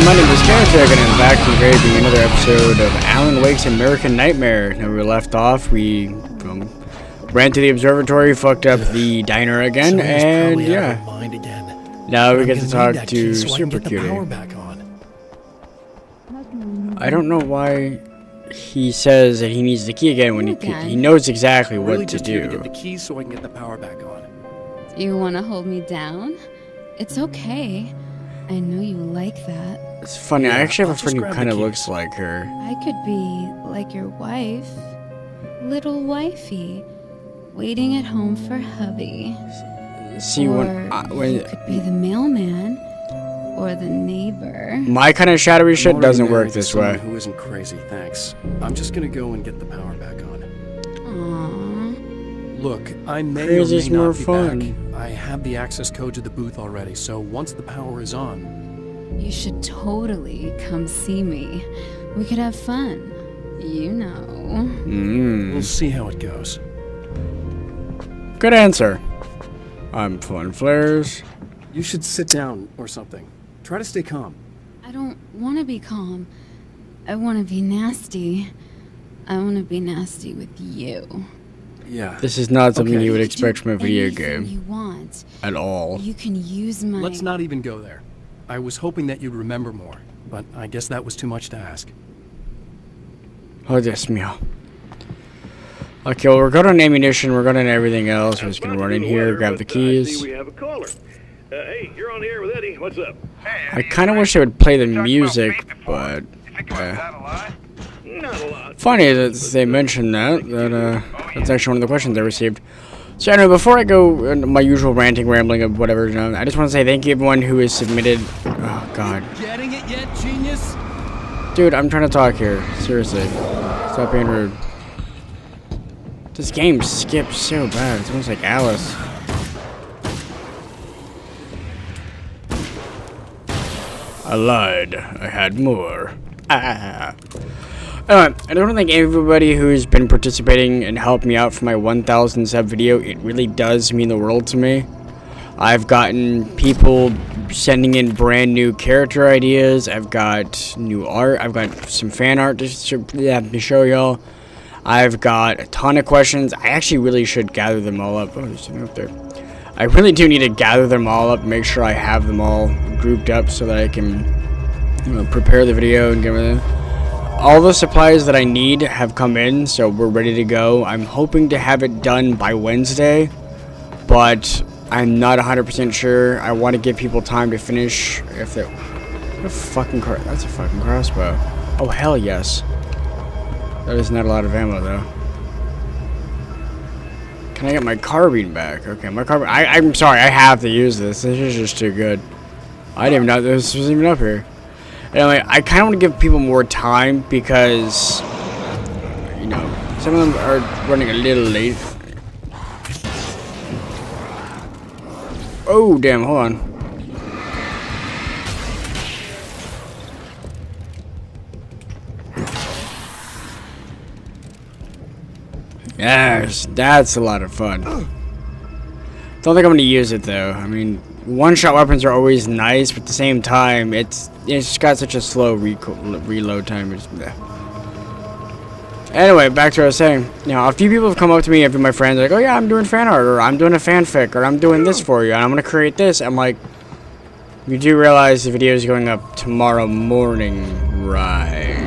my name is Caretaker, and I'm back from grading another episode of Alan Wake's American Nightmare. Now we left off, we ran to the observatory, fucked up the diner again, and yeah. Now we get to talk to Super Cutie. I don't know why he says that he needs the key again when he knows exactly what to do. Get the keys so I can get the power back on. You want to hold me down? It's okay. I know you like that. It's funny, I actually have a friend who kind of looks like her. I could be like your wife. Little wifey. Waiting at home for hubby. See, or when you could be the mailman. Or the neighbor. My kind of shadowy shit doesn't work this way. Who isn't crazy, thanks. I'm just gonna go and get the power back on. Aww. Look, I may Crazy's or may more not be fun. back. I have the access code to the booth already, so once the power is on... You should totally come see me. We could have fun. You know. We'll see how it goes. Good answer. I'm pulling flares. You should sit down or something. Try to stay calm. I don't want to be calm. I want to be nasty. I want to be nasty with you. Yeah. This is not something you would expect from a video Anything game. you want. At all. You can use my... Let's not even go there. I was hoping that you'd remember more, but I guess that was too much to ask. Oh, Dios mío. Okay, well, we're good on ammunition, we're good on everything else. We're just gonna run in here, grab the keys. We have a caller. Hey, you're on the air with Eddie. What's up? I kind of wish they would play the music, but funny that they mentioned that. That's actually one of the questions I received. So anyway, before I go into my usual ranting, rambling, of whatever, I just want to say thank you everyone who has submitted. Oh God. Getting it yet, genius? Dude, I'm trying to talk here. Seriously, stop being rude. This game skips so bad. It's almost like Alice. I lied. I had more. Anyway, I don't think everybody who's been participating and helped me out for my 1,000 sub video, it really does mean the world to me. I've gotten people sending in brand new character ideas. I've got new art. I've got some fan art to show y'all. I've got a ton of questions. I actually really should gather them all up. Oh, there's something up there. I really do need to gather them all up, make sure I have them all grouped up so that I can, prepare the video and get everything. All the supplies that I need have come in, so we're ready to go. I'm hoping to have it done by Wednesday, but I'm not 100% sure. I want to give people time to finish. If they, that's a fucking crossbow. Oh hell yes. That is not a lot of ammo though. Can I get my carbine back? Okay, my carbine. I'm sorry, I have to use this. This is just too good. I didn't even know this was even up here. Anyway, I kind of want to give people more time because, some of them are running a little late. Oh, damn, hold on. Yes, that's a lot of fun. Don't think I'm going to use it, though. I mean, one-shot weapons are always nice, but at the same time, it's got such a slow reload time. Anyway, back to what I was saying. A few people have come up to me, my friends, like, oh yeah, I'm doing fan art, or I'm doing a fanfic, or I'm doing this for you, and I'm going to create this. I'm like, you do realize the video is going up tomorrow morning, right?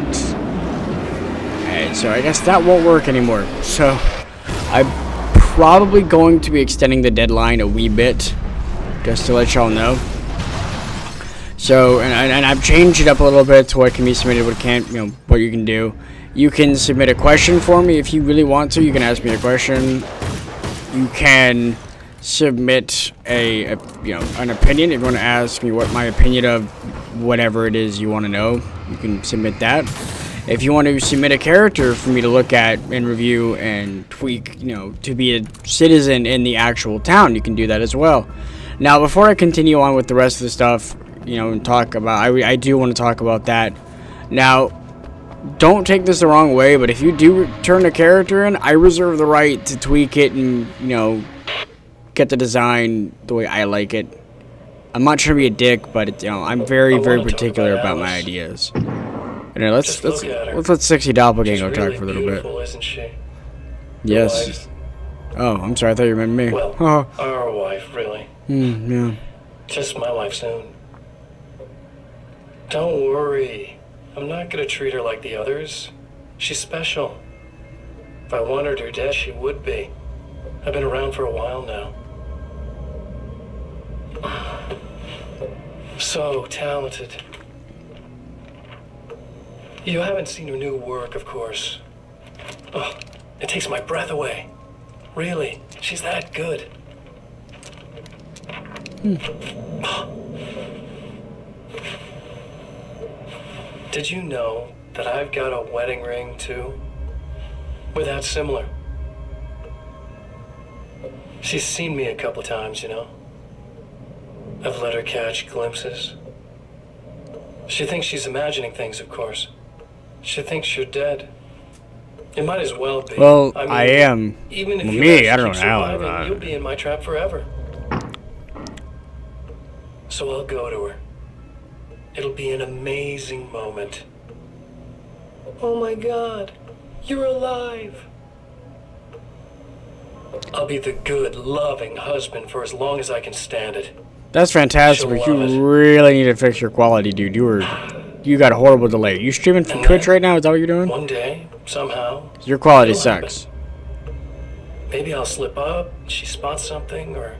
So I guess that won't work anymore. So I'm probably going to be extending the deadline a wee bit, just to let y'all know. So and I've changed it up a little bit to what can be submitted, what can't, what you can do. You can submit a question for me if you really want to. You can ask me a question. You can submit an opinion if you want to ask me what my opinion of whatever it is you want to know. You can submit that. If you want to submit a character for me to look at and review and tweak, to be a citizen in the actual town, you can do that as well. Now, before I continue on with the rest of the stuff, and talk about, I do want to talk about that. Now, don't take this the wrong way, but if you do turn a character in, I reserve the right to tweak it and, get the design the way I like it. I'm not trying to be a dick, but it's, you know, I'm very, very wanna talk particular about about my Alice. ideas. Anyway, let's Just look at her. let Sexy Doppelganger She's talk really for a little bit. beautiful, isn't she? Yes. Wife. Oh, I'm sorry. I thought you meant me. Well, Oh. our wife, really. Yeah. Just my wife soon. Don't worry. I'm not gonna treat her like the others. She's special. If I wanted her dead, she would be. I've been around for a while now. So talented. You haven't seen her new work, of course. Oh, it takes my breath away. Really, she's that good. Did you know that I've got a wedding ring, too? We're that similar. She's seen me a couple times, you know. I've let her catch glimpses. She thinks she's imagining things, of course. She thinks you're dead. It might as well be. Well, I mean, I am. Even if Well, you me, manage I to don't keep know surviving, about you'll it. be in my trap forever. So I'll go to her. It'll be an amazing moment. Oh my God, you're alive. I'll be the good, loving husband for as long as I can stand it. That's fantastic, but She'll love you it. really need to fix your quality, dude. You got a horrible delay. You streaming from And Twitch then, right now? Is that what you're doing? One day, somehow, Your quality it'll happen. sucks. Maybe I'll slip up, she spots something, or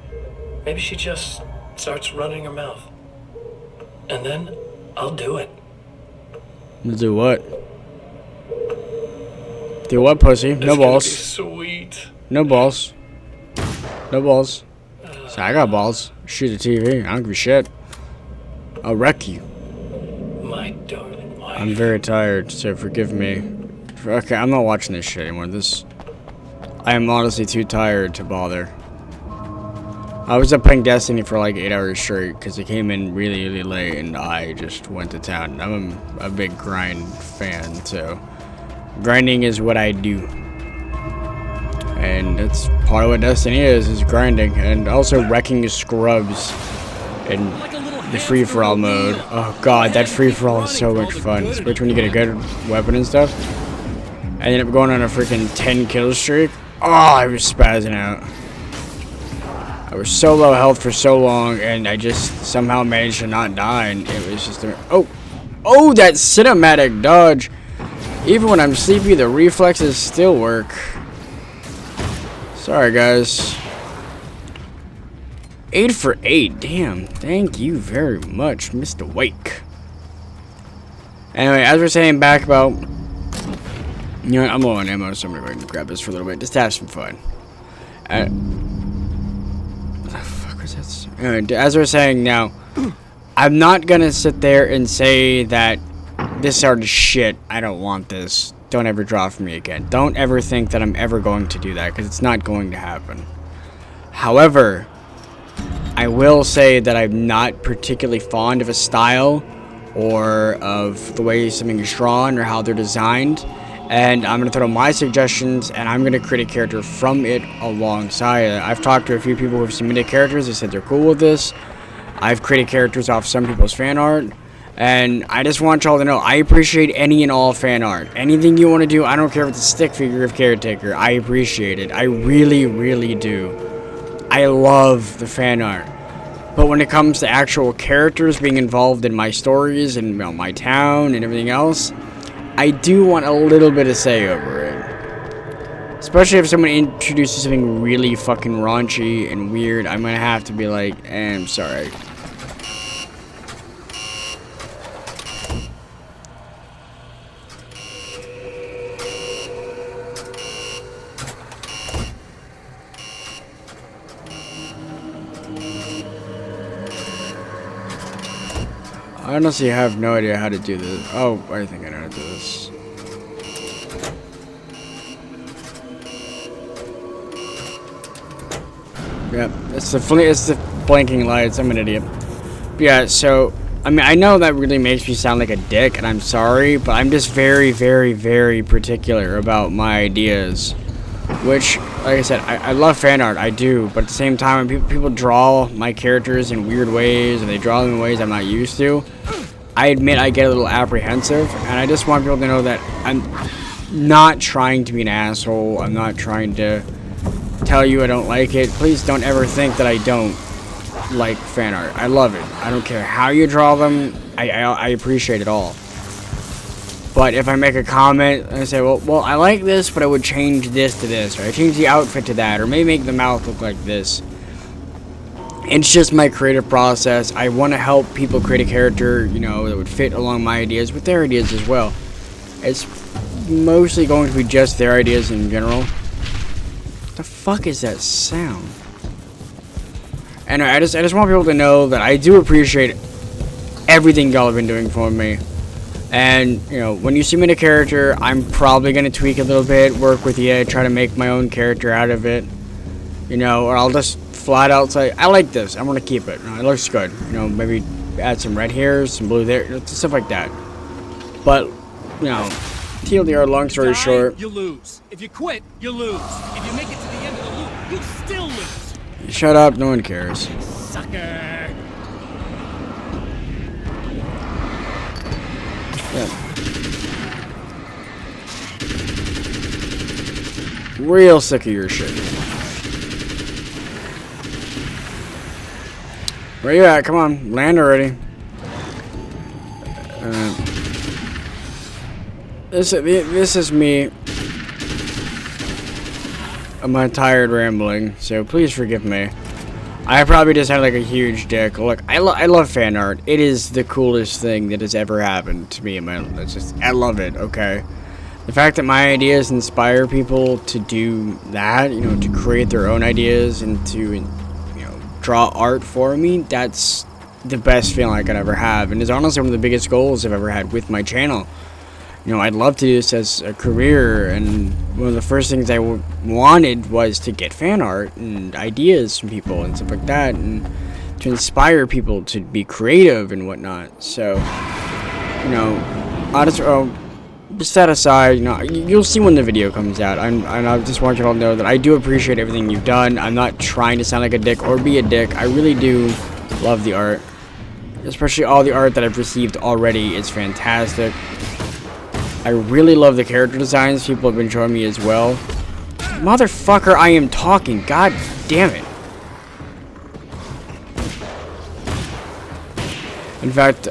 maybe she just starts running her mouth. And then I'll do it. Do what? Do what, pussy? It's No gonna be balls. sweet. No balls. No balls. So I got balls. Shoot the TV. I don't give a shit. I'll wreck you. My darling wife. I'm very tired, so forgive me. Okay, I'm not watching this shit anymore. I am honestly too tired to bother. I was up playing Destiny for like 8 hours straight because it came in really, really late and I just went to town. I'm a big grind fan, so grinding is what I do. And that's part of what Destiny is grinding. And also wrecking scrubs in the free-for-all mode. Oh god, that free-for-all is so much fun. Especially when you get a good weapon and stuff. I ended up going on a freaking 10 kill streak. Oh, I was spazzing out. I was so low health for so long, and I just somehow managed to not die, and it was just oh, that cinematic dodge. Even when I'm sleepy, the reflexes still work. Sorry, guys. 8 for 8. Damn. Thank you very much, Mr. Wake. Anyway, as we're saying back about... You know what? I'm low on ammo, so I'm gonna go ahead and grab this for a little bit. Just to have some fun. What the fuck was that? Anyway, as we're saying now, I'm not gonna sit there and say that this art is shit. I don't want this. Don't ever draw for me again. Don't ever think that I'm ever going to do that, because it's not going to happen. However, I will say that I'm not particularly fond of a style or of the way something is drawn or how they're designed. And I'm going to throw my suggestions, and I'm going to create a character from it alongside it. I've talked to a few people who have submitted characters. They said they're cool with this. I've created characters off some people's fan art. And I just want y'all to know, I appreciate any and all fan art. Anything you want to do, I don't care if it's a stick figure of Caretaker. I appreciate it. I really, really do. I love the fan art. But when it comes to actual characters being involved in my stories and my town and everything else, I do want a little bit of say over it. Especially if someone introduces something really fucking raunchy and weird, I'm gonna have to be like, I'm sorry. I honestly have no idea how to do this. Oh, I think I know how to do this. Yep, it's the blinking lights. I'm an idiot. But yeah, so I mean, I know that really makes me sound like a dick, and I'm sorry, but I'm just very, very, very particular about my ideas. which, like I said, I love fan art, I do, but at the same time, when people draw my characters in weird ways, and they draw them in ways I'm not used to, I admit I get a little apprehensive, and I just want people to know that I'm not trying to be an asshole. I'm not trying to tell you I don't like it. Please don't ever think that I don't like fan art. I love it. I don't care how you draw them. I appreciate it all. But if I make a comment and I say, well, I like this, but I would change this to this, or I change the outfit to that, or maybe make the mouth look like this. It's just my creative process. I want to help people create a character, you know, that would fit along my ideas with their ideas as well. It's mostly going to be just their ideas in general. What the fuck is that sound? Anyway, I just want people to know that I do appreciate everything y'all have been doing for me. And, you know, when you submit a character, I'm probably going to tweak a little bit, work with you, try to make my own character out of it. You know, or I'll just flat out say, I like this, I want to keep it. It looks good. You know, maybe add some red here, some blue there, stuff like that. But, you know, TLDR, long story short. You lose. If you quit, you lose. If you make it to the end of the loop, you still lose. Shut up, no one cares. Sucker. Yeah. Real sick of your shit. Where you at? Come on, land already. This is me. I'm tired rambling, so please forgive me. I probably just had like a huge dick. Look, I love fan art. It is the coolest thing that has ever happened to me in my life. I love it, okay? The fact that my ideas inspire people to do that, you know, to create their own ideas and to, you know, draw art for me, that's the best feeling I could ever have. And it's honestly one of the biggest goals I've ever had with my channel. You know, I'd love to do this as a career, and one of the first things I wanted was to get fan art and ideas from people and stuff like that, and to inspire people to be creative and whatnot. So, you know, just that aside, you know, you'll see when the video comes out. I just want you all to know that I do appreciate everything you've done. I'm not trying to sound like a dick or be a dick. I really do love the art, especially all the art that I've received already. It's fantastic. I really love the character designs people have been showing me as well. Motherfucker, I am talking. God damn it. In fact,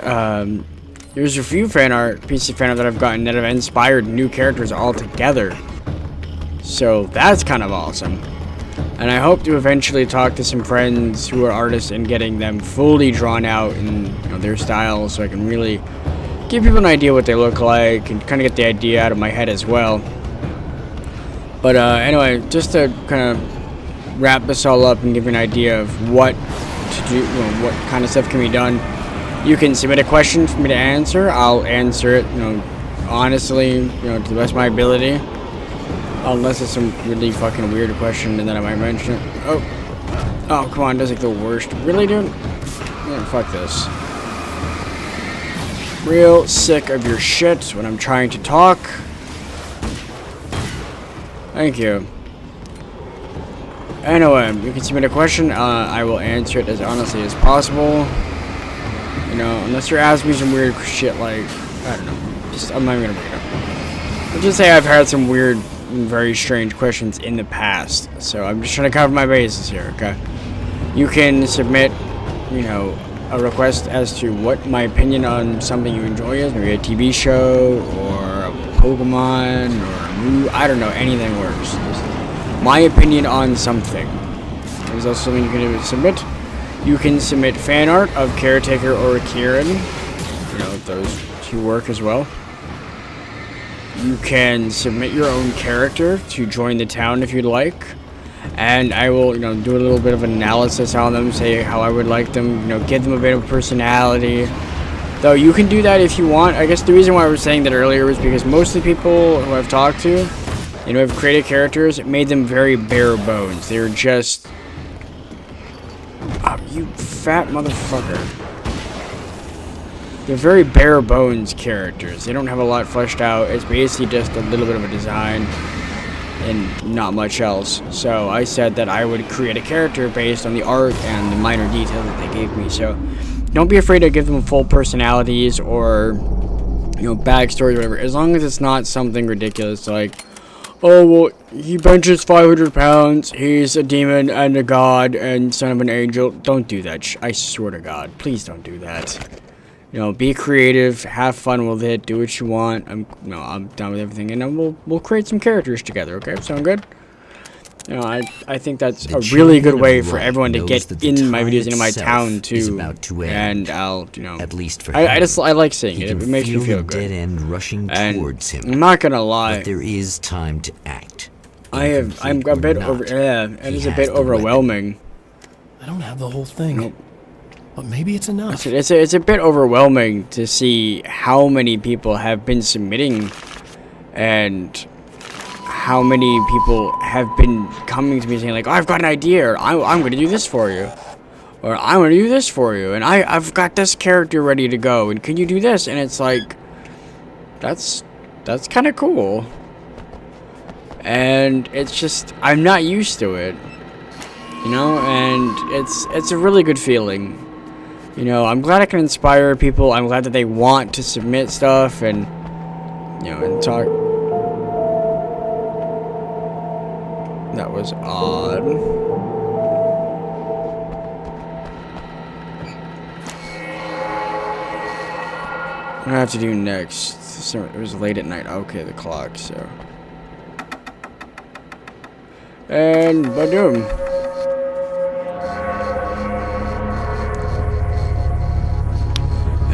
there's a few pieces of fan art that I've gotten that have inspired new characters altogether. So that's kind of awesome. And I hope to eventually talk to some friends who are artists and getting them fully drawn out in, you know, their style, so I can really give people an idea what they look like and kind of get the idea out of my head as well. But anyway, just to kind of wrap this all up and give you an idea of what to do, you know, what kind of stuff can be done. You can submit a question for me to answer. I'll answer it, you know, honestly, you know, to the best of my ability. Unless it's some really fucking weird question, and then I might mention it. Oh, come on, that's like the worst. Really, dude? Yeah, fuck this. Real sick of your shit when I'm trying to talk. Thank you. Anyway, you can submit a question. I will answer it as honestly as possible. You know, unless you're asking me some weird shit like, I don't know. I'm not even gonna bring it up. I'll just say I've had some weird and very strange questions in the past. So I'm just trying to cover my bases here, okay? You can submit, you know, a request as to what my opinion on something you enjoy is, maybe a TV show or a Pokemon or a movie. I don't know, anything works. Just my opinion on something. There's also something you can submit. You can submit fan art of Caretaker or Kieran. You know, those two work as well. You can submit your own character to join the town if you'd like. And I will, you know, do a little bit of analysis on them, say how I would like them, you know, give them a bit of personality. Though you can do that if you want. I guess the reason why I was saying that earlier was because most of the people who I've talked to, you know, have created characters, it made them very bare bones. They were just, oh, you fat motherfucker. They're very bare bones characters. They don't have a lot fleshed out. It's basically just a little bit of a design. and not much else. So I said that I would create a character based on the art and the minor details that they gave me. So don't be afraid to give them full personalities or, you know, backstories or whatever, as long as it's not something ridiculous like, oh, well, he benches 500 pounds, he's a demon and a god and son of an angel. Don't do that. I swear to God, please don't do that. You know, be creative, have fun with it, do what you want. I'm done with everything, and then we'll create some characters together. Okay, sound good? You know, I think that's a really good way for everyone to get in my videos, into my town too. And I'll, you know, at least for I like seeing it. It makes me feel good. Dead end rushing towards him. I'm not gonna lie. But there is time to act. I'm a bit it is a bit overwhelming. I don't have the whole thing. But maybe it's enough. It's a bit overwhelming to see how many people have been submitting and how many people have been coming to me saying like, oh, I've got an idea, or I'm going to do this for you, or I'm going to do this for you, and I've got this character ready to go, and can you do this? And it's like, that's kind of cool. And it's just, I'm not used to it, you know, and it's a really good feeling. You know, I'm glad I can inspire people. I'm glad that they want to submit stuff and, you know, and talk. That was odd. What do I have to do next? So it was late at night. Okay, the clock, so. And badoom.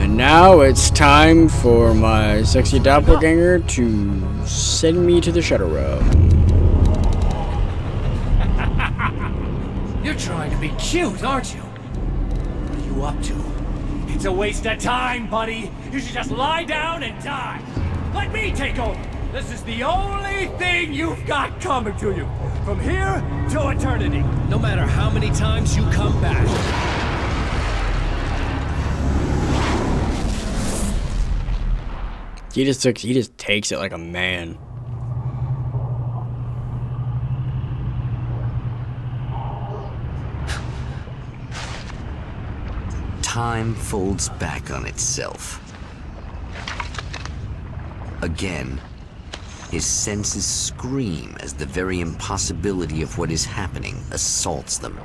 Now it's time for my sexy doppelganger to send me to the shadow realm. You're trying to be cute, aren't you? What are you up to? It's a waste of time, buddy. You should just lie down and die. Let me take over. This is the only thing you've got coming to you. From here to eternity. No matter how many times you come back. He just takes it like a man. Time folds back on itself. Again, his senses scream as the very impossibility of what is happening assaults them.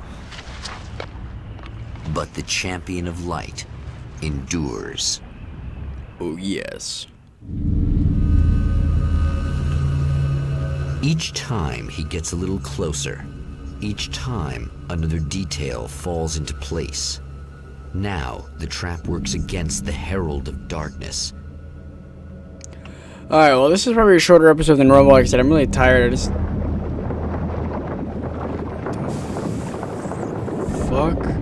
But the champion of light endures. Oh, yes. Each time he gets a little closer. Each time another detail falls into place. Now the trap works against the Herald of Darkness. Alright, well, this is probably a shorter episode than normal. Like I said, I'm really tired. I just... Fuck?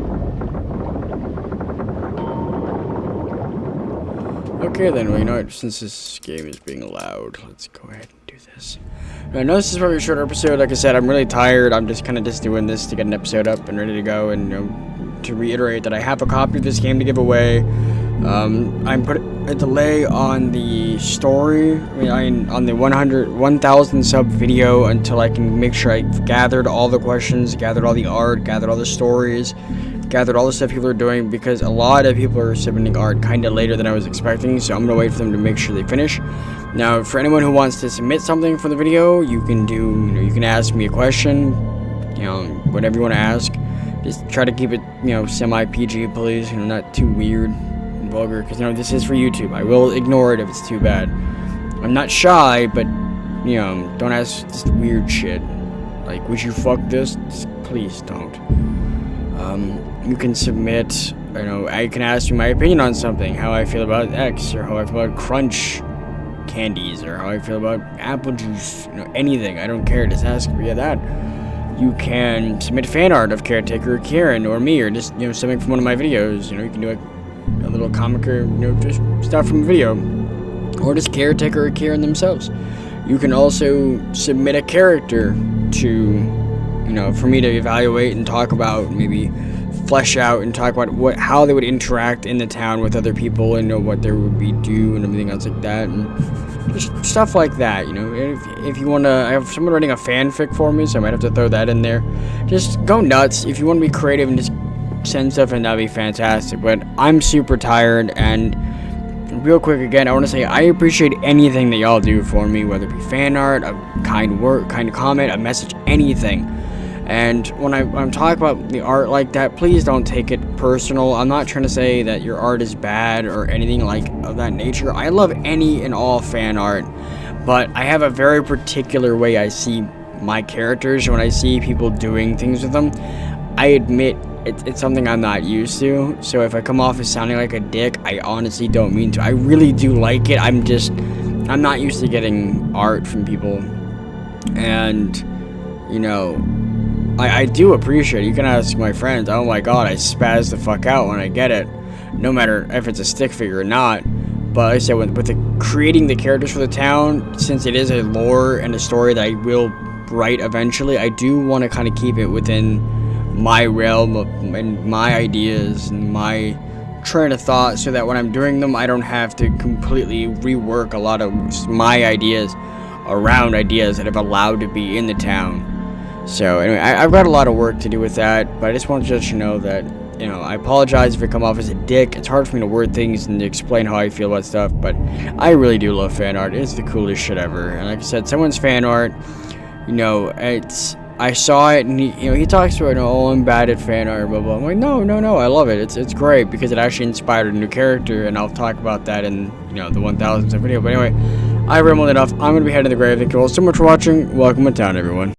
Okay, then, well, you know what? Since this game is being allowed, let's go ahead and do this. I know this is probably a shorter episode. Like I said, I'm really tired. I'm just kind of just doing this to get an episode up and ready to go. And, you know, to reiterate that I have a copy of this game to give away. I'm putting a delay on the story, on the 1,000 sub video until I can make sure I've gathered all the questions, gathered all the art, gathered all the stories, gathered all the stuff people are doing, because a lot of people are submitting art kind of later than I was expecting, so I'm going to wait for them to make sure they finish. Now, for anyone who wants to submit something for the video, you can you can ask me a question, whatever you want to ask. Just try to keep it, semi-PG, please, not too weird and vulgar, because, this is for YouTube. I will ignore it if it's too bad. I'm not shy, but, don't ask just weird shit. Like, would you fuck this? Just please don't. You can submit, I can ask you my opinion on something, how I feel about X, or how I feel about Crunch candies, or how I feel about apple juice, anything. I don't care, just ask me that. You can submit fan art of Caretaker or Kieran or me, or just, something from one of my videos. You can do a little comic or, just stuff from a video. Or just Caretaker or Kieran themselves. You can also submit a character to, for me to evaluate and talk about, maybe flesh out and talk about how they would interact in the town with other people, and what they would be do and everything else like that, and just stuff like that. If you want to, I have someone writing a fanfic for me, so I might have to throw that in there. Just go nuts if you want to be creative and just send stuff, and that'd be fantastic. But I'm super tired, and real quick again, I want to say I appreciate anything that y'all do for me, whether it be fan art, a kind word, kind comment, a message, anything. And when I'm talking about the art like that, please don't take it personal. I'm not trying to say that your art is bad or anything like of that nature. I love any and all fan art, but I have a very particular way I see my characters. When I see people doing things with them, I admit it's something I'm not used to. So if I come off as sounding like a dick, I honestly don't mean to. I really do like it. I'm not used to getting art from people, and I do appreciate it. You can ask my friends. Oh my god, I spaz the fuck out when I get it, no matter if it's a stick figure or not. But like I said, with creating the characters for the town, since it is a lore and a story that I will write eventually, I do want to kind of keep it within my realm and my ideas and my train of thought, so that when I'm doing them, I don't have to completely rework a lot of my ideas around ideas that I've allowed to be in the town. So anyway, I've got a lot of work to do with that, but I just want to let you know that, I apologize if I come off as a dick. It's hard for me to word things and to explain how I feel about stuff, but I really do love fan art. It's the coolest shit ever. And like I said, someone's fan art, I saw it, and he talks about, I'm bad at fan art, blah, blah. I'm like, no, I love it. It's great, because it actually inspired a new character, and I'll talk about that in, the 1000th video. But anyway, I rambled enough. I'm going to be heading to the grave. Thank you all so much for watching. Welcome to town, everyone.